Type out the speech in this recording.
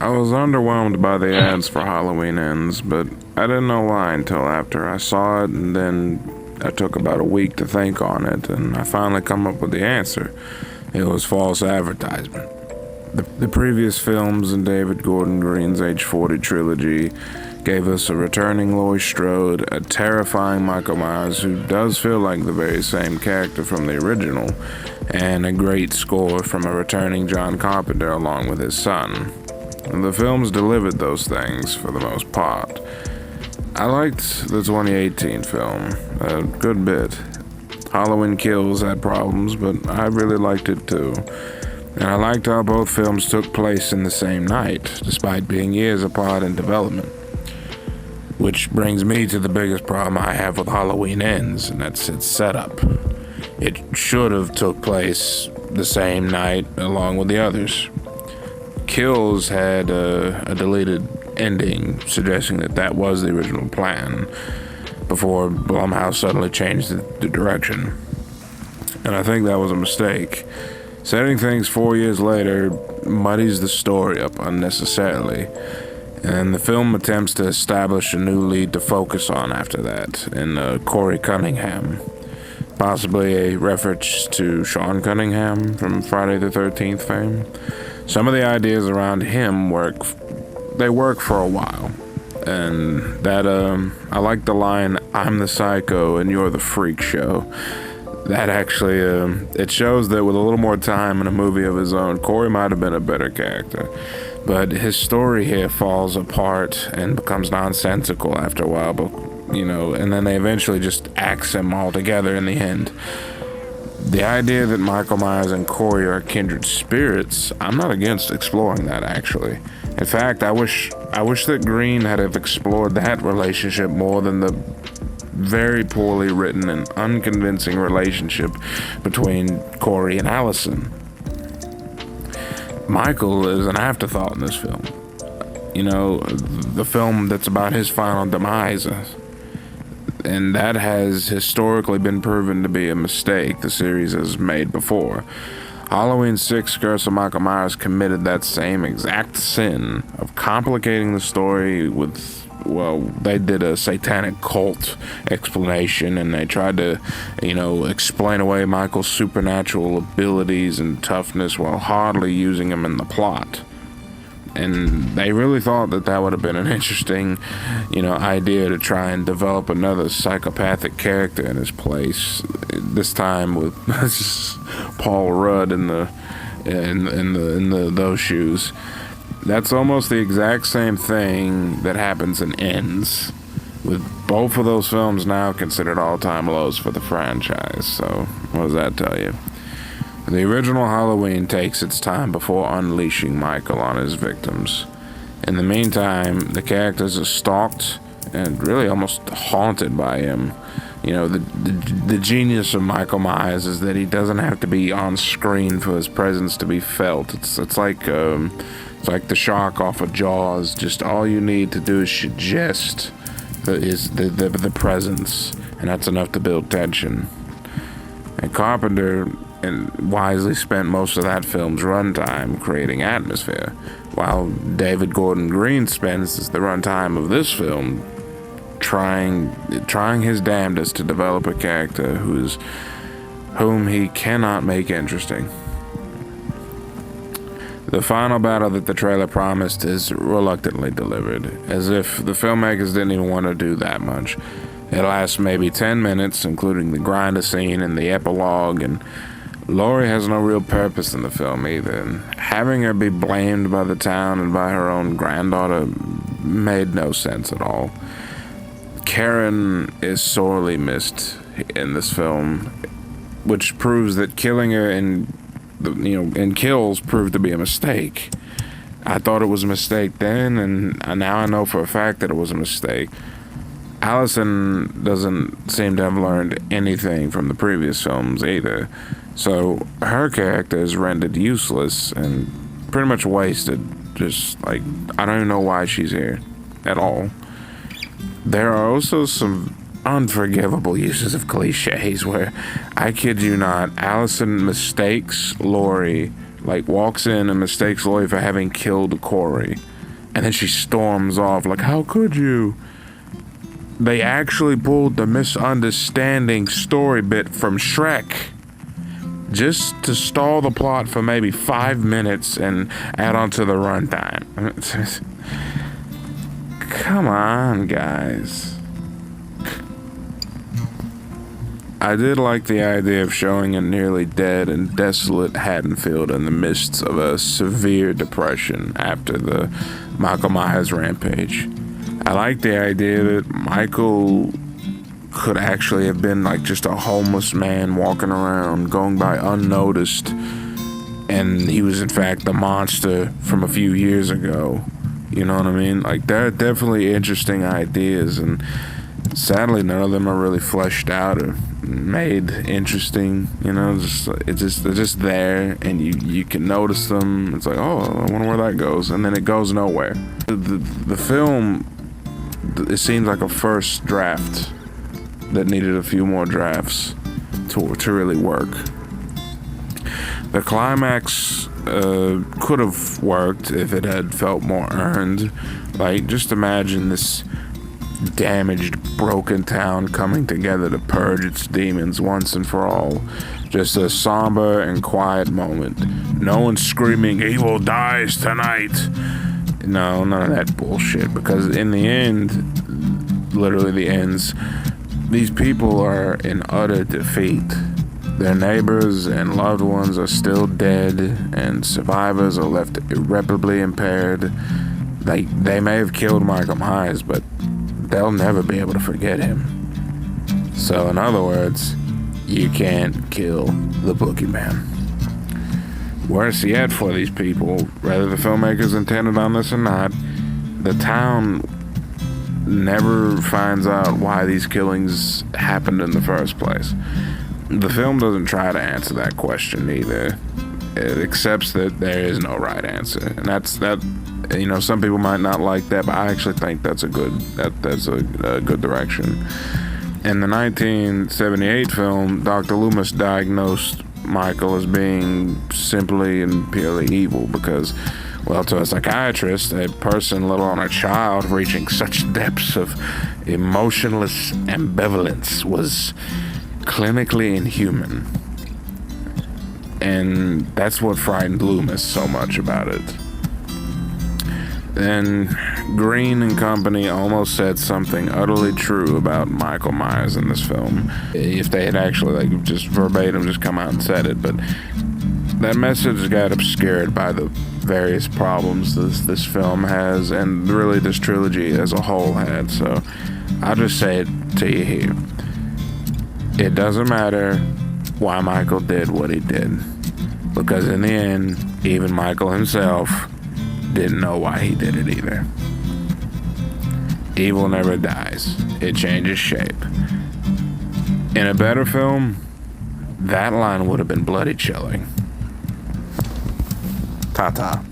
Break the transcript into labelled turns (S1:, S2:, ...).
S1: I was underwhelmed by the ads for Halloween Ends, but I didn't know why until after I saw it, and then I took about a week to think on it, and I finally come up with the answer. It was false advertisement. The previous films in David Gordon Green's Age 40 trilogy gave us a returning Laurie Strode, a terrifying Michael Myers who does feel like the very same character from the original, and a great score from a returning John Carpenter along with his son. The films delivered those things for the most part. I liked the 2018 film a good bit. Halloween Kills had problems, but I really liked it too. And I liked how both films took place in the same night, despite being years apart in development. Which brings me to the biggest problem I have with Halloween Ends, and that's its setup. It should have took place the same night along with the others. Kills had a deleted ending, suggesting that that was the original plan, before Blumhouse suddenly changed the direction. And I think that was a mistake. Setting things 4 years later muddies the story up unnecessarily, and the film attempts to establish a new lead to focus on after that, in Corey Cunningham. Possibly a reference to Sean Cunningham from Friday the 13th fame. Some of the ideas around him work for a while. And that, I like the line, "I'm the psycho and you're the freak show." That actually, it shows that with a little more time in a movie of his own, Corey might have been a better character. But his story here falls apart and becomes nonsensical after a while, and then they eventually just axe him altogether in the end. The idea that Michael Myers and Corey are kindred spirits, I'm not against exploring that, actually. In fact, I wish that Green had have explored that relationship more than the very poorly written and unconvincing relationship between Corey and Allison. Michael is an afterthought in this film. The film that's about his final demise. And that has historically been proven to be a mistake the series has made before. Halloween 6 Curse of Michael Myers committed that same exact sin of complicating the story with, they did a satanic cult explanation, and they tried to, explain away Michael's supernatural abilities and toughness while hardly using him in the plot. And they really thought that would have been an interesting, idea to try and develop another psychopathic character in his place. This time with Paul Rudd in those shoes. That's almost the exact same thing that happens in Ends, with both of those films now considered all-time lows for the franchise. So what does that tell you? The original Halloween takes its time before unleashing Michael on his victims. In the meantime, the characters are stalked and really almost haunted by him. The genius of Michael Myers is that he doesn't have to be on screen for his presence to be felt. It's like the shark off of Jaws. Just all you need to do is suggest the presence, and that's enough to build tension. And Carpenter wisely spent most of that film's runtime creating atmosphere, while David Gordon Green spends the runtime of this film trying his damnedest to develop a character whom he cannot make interesting. The final battle that the trailer promised is reluctantly delivered, as if the filmmakers didn't even want to do that much. It lasts maybe 10 minutes, including the grinder scene and the epilogue, and Laurie has no real purpose in the film either, and having her be blamed by the town and by her own granddaughter made no sense at all. Karen is sorely missed in this film, which proves that killing her in Kills proved to be a mistake. I thought it was a mistake then, and now I know for a fact that it was a mistake. Allison doesn't seem to have learned anything from the previous films either, so her character is rendered useless and pretty much wasted. I don't even know why she's here at all. There are also some unforgivable uses of cliches where, I kid you not, Allison mistakes Laurie like walks in and mistakes Laurie for having killed Corey. And then she storms off like, how could you? They actually pulled the misunderstanding story bit from Shrek just to stall the plot for maybe 5 minutes and add on to the runtime. Come on, guys. I did like the idea of showing a nearly dead and desolate Haddonfield in the midst of a severe depression after the Michael Myers rampage. I like the idea that Michael could actually have been like just a homeless man walking around, going by unnoticed, and he was in fact the monster from a few years ago. You know what I mean? Like, they're definitely interesting ideas, and sadly none of them are really fleshed out or made interesting. You know, they're just there, and you can notice them. It's like, oh, I wonder where that goes, and then it goes nowhere. The film, it seems like a first draft that needed a few more drafts to really work. The climax could have worked if it had felt more earned. Like, just imagine this damaged, broken town coming together to purge its demons once and for all. Just a somber and quiet moment. No one screaming, "Evil dies tonight." No, none of that bullshit. Because in the end, literally the ends, these people are in utter defeat. Their neighbors and loved ones are still dead, and survivors are left irreparably impaired. They may have killed Michael Myers, but they'll never be able to forget him. So in other words, you can't kill the boogeyman. Worse yet for these people, whether the filmmakers intended on this or not, the town never finds out why these killings happened in the first place. The film doesn't try to answer that question either. It accepts that there is no right answer, and that's that. You know, some people might not like that, but I actually think that's a good direction. In the 1978 film, Dr. Loomis diagnosed Michael as being simply and purely evil because, well, to a psychiatrist, a person, let alone a child, reaching such depths of emotionless ambivalence was clinically inhuman. And that's what frightened Loomis so much about it. Then Green and company almost said something utterly true about Michael Myers in this film. If they had actually just verbatim just come out and said it, but that message got obscured by the various problems this film has, and really this trilogy as a whole had. So I'll just say it to you here. It doesn't matter why Michael did what he did, because in the end, even Michael himself didn't know why he did it either. Evil never dies. It changes shape. In a better film, that line would have been bloody chilling. Ta-ta.